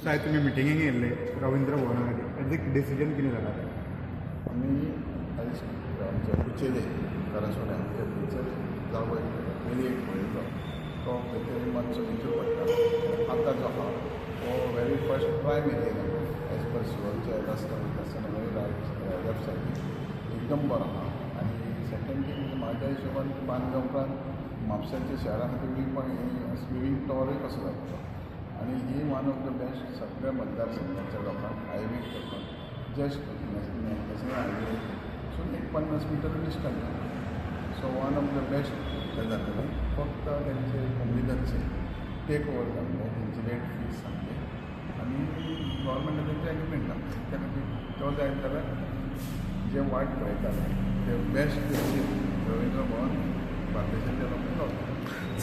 साहेब तुम्ही मिटिंगेक येयल्ले रवींद्र भवना खातीर एक डिसिजन कितें जालां आमी आयज आमच्या कुचेले घरासोड्या आमच्या थंयसर जागो पयलीं एक पळयलो तो खंय मातसो भितर पडटा आतां जो आहा तो वेरी फर्स्ट प्रायम एरिया एज पर शिवाच्या रस्ता वयता लेफ्ट सायडीक एकदम बरो आहा आनी सेकंड थींग म्हाज्या हिशोबान बांदगांवकार म्हापशाच्या शहरा खातीर स्विमींग टॉवरूय कसो जातलो आनी ही वन ऑफ द बेस्ट सगळ्या मतदारसंघाच्या लोकांक हायवे करपाक जस्ट नॅशनल हायवे सून एक 50 metre distance so one of the best ते जातलें फक्त तेंचे कम्युनिटीचे टेक ओवर जाल्ले तेंची रेट फीस सांगले आनी गव्हर्मेंटान तेंचे एग्रिमेंट घातले त्या खातीर तो जाय जाल्यार जे वायट पळयताले ते बेस्ट रवींद्र भवन बार्देशाच्या लोकांक जाता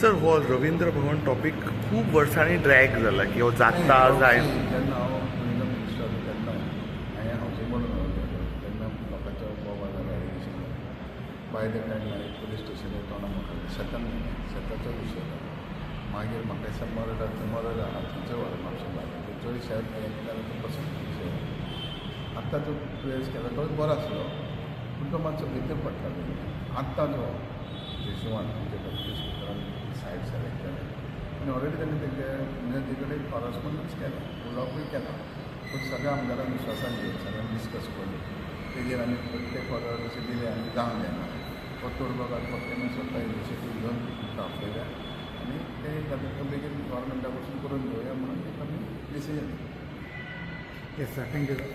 सर हो रवींद्र भवन टॉपिक खूब वर्सांनी ड्रॅग जाला की हो जाता जाय जेन्ना हांव टुरिजम मिनिस्टर तेन्ना हांवें हावजींग म्हणून रावलेलो तेन्ना लोकांच्या बोवाला एलिगेशन बाय द टायम हांवें पुलीस स्टेशनार तोंडां म्हाका शेताचो विशय मागीर म्हाका दिसता मरड आहा थंयचो व्हर म्हापशा लागलो चड शेत हें केल्यार तो पसून विशय आत्तां जो प्लेस केला तो बरो आसलो पूण तो मातसो भितर पडटालो आत्तां जो जेशवान म्हणजे पुलीस सायड सेलेक्ट केलें आनी ऑलरेडी तेणें तेंगे म्हणजे ते कडेन कॉरस्पॉन्डन्स केलें उलोवपूय केलां पूण सगळ्या आमदारांक विश्वासान घेवन सगळ्यांनी डिस्कस करून तेजेर आमी प्रत्येक ऑर्डर अशें दिलें आनी जावंक जायना तो तोडगोकार फक्त तेणें स्वता इनिशिएटीव घेवन दाखयल्या आनी ते खातीर बेगीन गव्हर्मेंटा कडसून करून घेवया म्हणून एक आमी डिसिजन येस सर थँक्यू